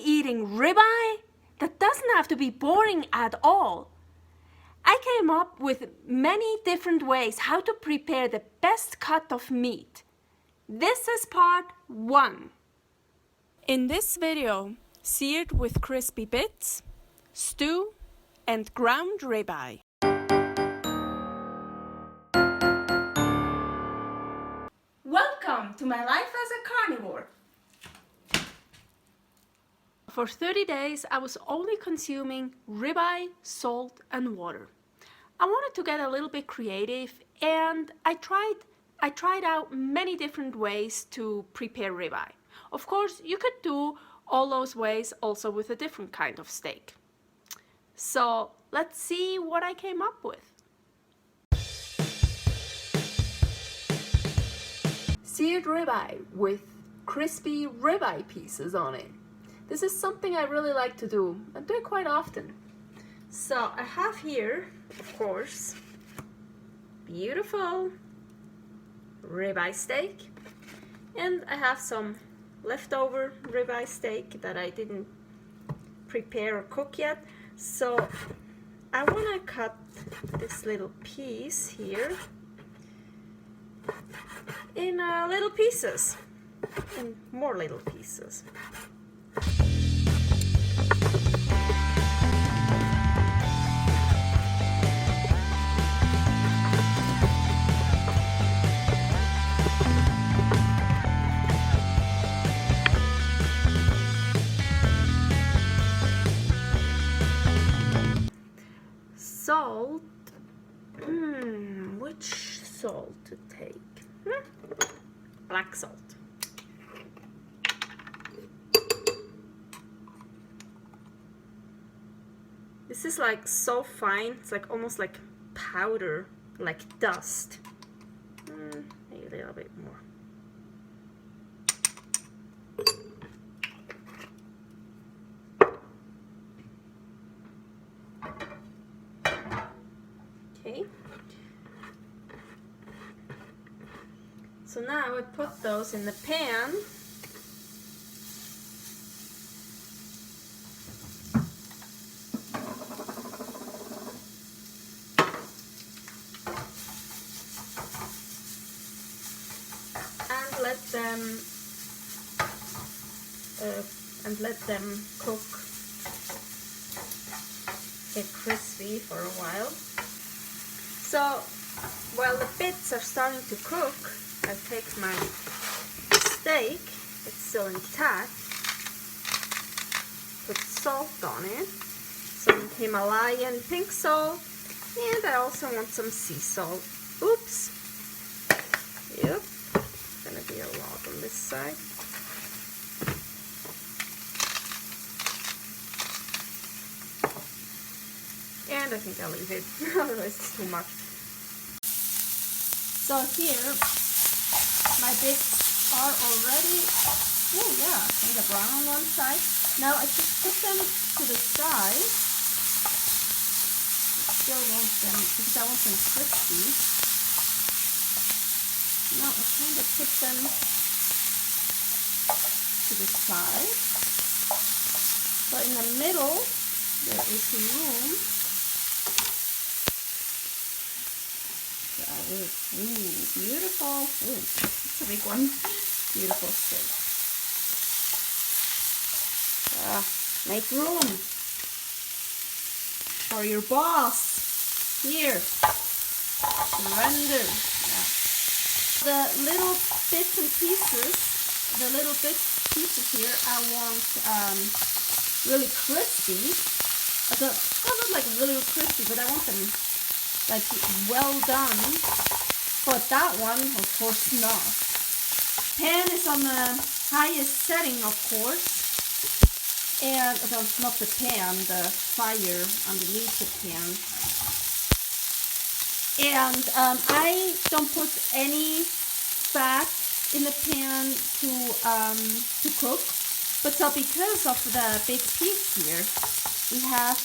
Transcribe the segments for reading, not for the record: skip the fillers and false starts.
eating ribeye? That doesn't have to be boring at all. I came up with many different ways how to prepare the best cut of meat. This is part 1. In this video, seared with crispy bits, stew, and ground ribeye. Welcome to my life as a carnivore. For 30 days, I was only consuming ribeye, salt, and water. I wanted to get a little bit creative, and I tried out many different ways to prepare ribeye. Of course, you could do all those ways also with a different kind of steak. So let's see what I came up with. Seared ribeye with crispy ribeye pieces on it. This is something I really like to do. I do it quite often. So I have here, of course, beautiful ribeye steak, and I have some leftover ribeye steak that I didn't prepare or cook yet. So I want to cut this little piece here in little pieces, in more little pieces. Salt, which salt to take? Black salt. This is like so fine, it's like almost like powder, like dust. Maybe a little bit more. Okay. So now I would put those in the pan. Let them cook, get crispy for a while. So while the bits are starting to cook, I take my steak, it's still intact, put salt on it, some Himalayan pink salt, and I also want some sea salt. Oops. Yep, it's gonna be a lot on this side. And I think I'll leave it, otherwise it's too much. So here, my bits are already, oh yeah, kind of brown on one side. Now I just put them to the side. Still want them, because I want them crispy. Now I kind of put them to the side. So in the middle, there is room. Ooh, beautiful. Ooh, it's a big one. Beautiful steak. Make room for your boss. Here. Surrender. Yeah. The little bits and pieces, here, I want really crispy. So, not like really crispy, but I want them like well done, but that one of course not. Pan is on the highest setting, of course, and well, not the pan, the fire underneath the pan. And I don't put any fat in the pan to cook, but so because of the big piece here, we have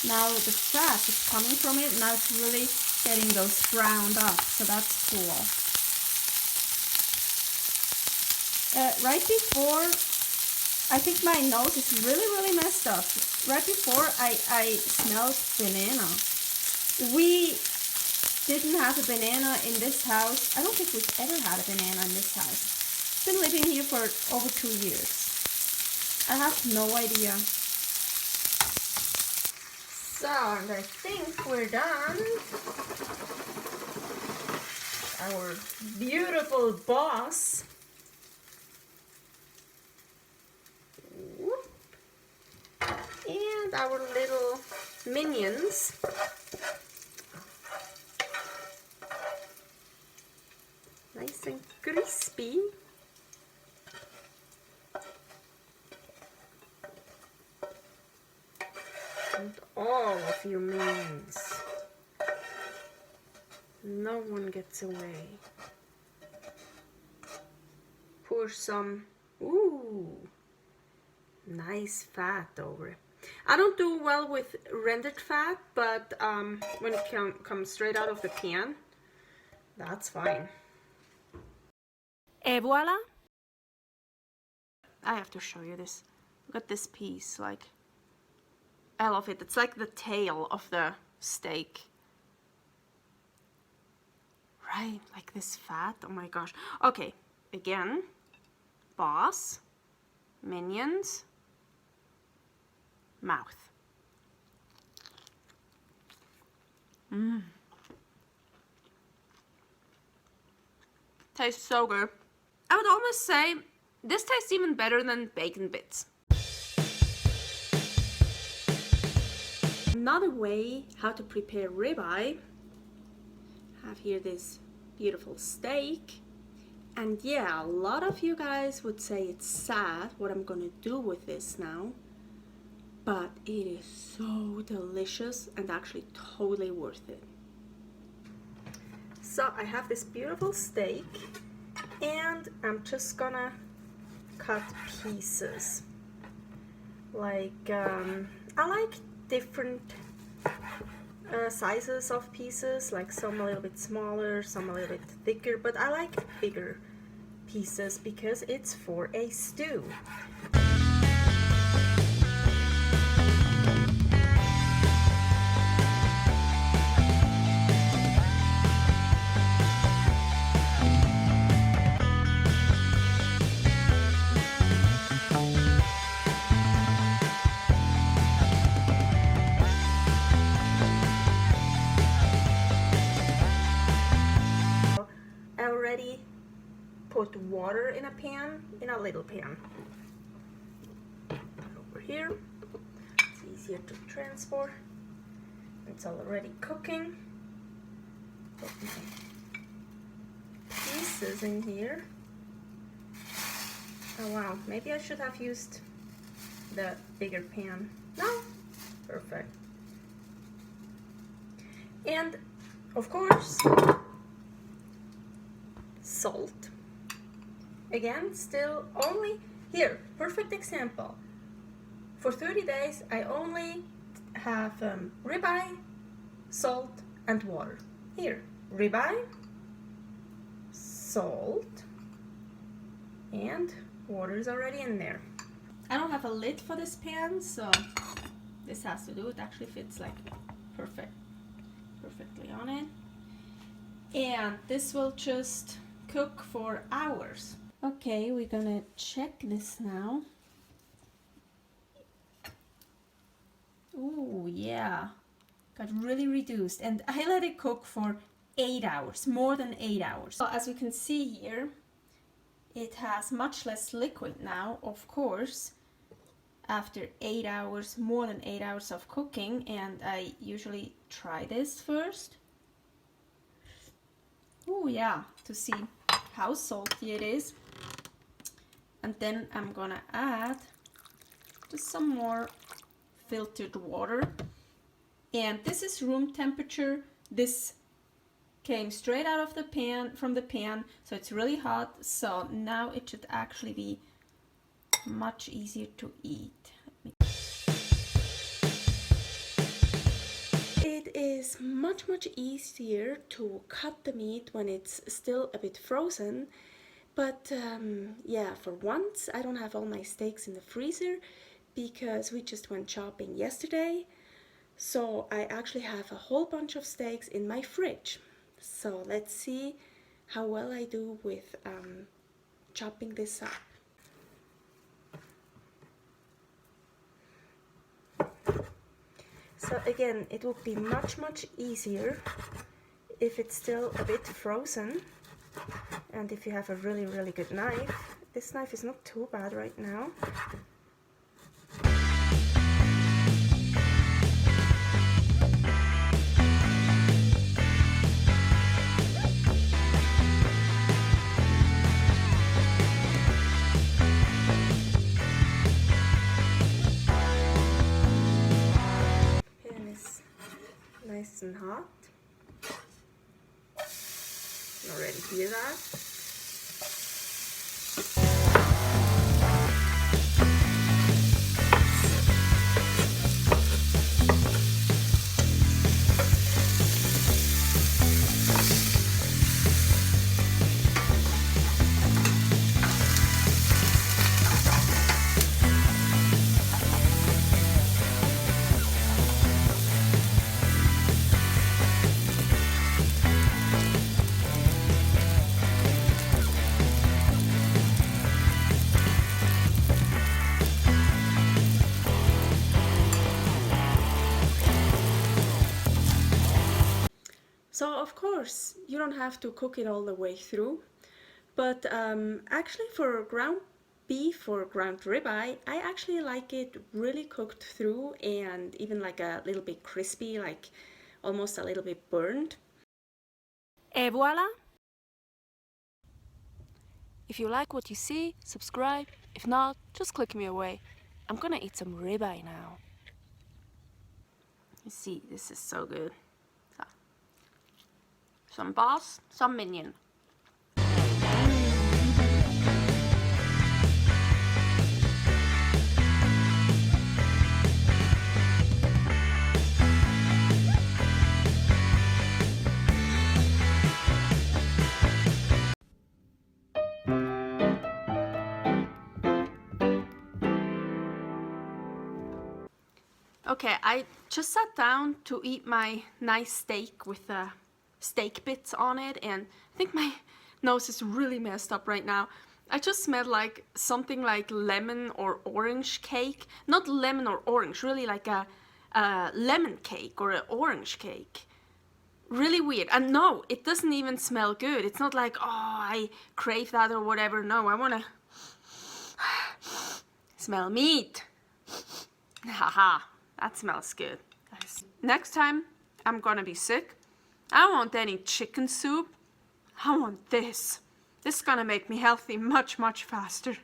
now the fat is coming from it. Now it's really getting those browned up, so that's cool. Right before I think my nose is really messed up. Right before I smelled banana. We didn't have a banana in this house. I don't think we've ever had a banana in this house. Been living here for over 2 years. I have no idea. So, and I think we're done. Our beautiful boss. And our little minions. Nice and crispy. And all of you minions. No one gets away. Pour some, ooh, nice fat over it. I don't do well with rendered fat, but when it comes straight out of the pan, that's fine. Et voila! I have to show you this. Look at this piece, like, I love it. It's like the tail of the steak. Right, like this fat, oh my gosh. Okay, again, boss, minions, mouth. Tastes so good. I would almost say this tastes even better than bacon bits. Another way how to prepare ribeye. Have here this beautiful steak. And yeah, a lot of you guys would say it's sad what I'm gonna do with this now. But it is so delicious and actually totally worth it. So I have this beautiful steak and I'm just gonna cut pieces. Like, I like different sizes of pieces, like some a little bit smaller, some a little bit thicker, but I like bigger pieces because it's for a stew. Put water in a pan, in a little pan. Over here, it's easier to transport. It's already cooking. Put my pieces in here. Oh wow, maybe I should have used the bigger pan. No, perfect. And of course, salt. Again, still only here, perfect example. For 30 days, I only have ribeye, salt, and water. Here, ribeye, salt, and water is already in there. I don't have a lid for this pan, so this has to do. It actually fits like perfectly on it. And this will just cook for hours. Okay, we're gonna check this now. Oh yeah, got really reduced, and I let it cook for 8 hours, more than 8 hours. So as we can see here, it has much less liquid now, of course, after 8 hours, more than 8 hours of cooking, and I usually try this first. Oh yeah, to see how salty it is. And then I'm gonna add just some more filtered water. And this is room temperature. This came straight out of the pan, from the pan, so it's really hot. So now it should actually be much easier to eat. It is much easier to cut the meat when it's still a bit frozen. But yeah, for once I don't have all my steaks in the freezer because we just went shopping yesterday. So I actually have a whole bunch of steaks in my fridge. So let's see how well I do with chopping this up. So again, it would be much easier if it's still a bit frozen, and if you have a really good knife. This knife is not too bad right now. Nice and hot. You already hear that? So of course, you don't have to cook it all the way through, but actually for ground beef or ground ribeye, I actually like it really cooked through and even like a little bit crispy, like almost a little bit burned. Et voila! If you like what you see, subscribe. If not, just click me away. I'm gonna eat some ribeye now. You see, this is so good. Some boss, some minion. Okay, I just sat down to eat my nice steak with the steak bits on it, and I think my nose is really messed up right now. I just smelled like something like lemon or orange cake. Not lemon or orange, really like a lemon cake or an orange cake. Really weird. And no, it doesn't even smell good. It's not like, oh, I crave that or whatever. No, I wanna smell meat. Haha, that smells good. Next time I'm gonna be sick, I don't want any chicken soup. I want this. This is gonna make me healthy much faster.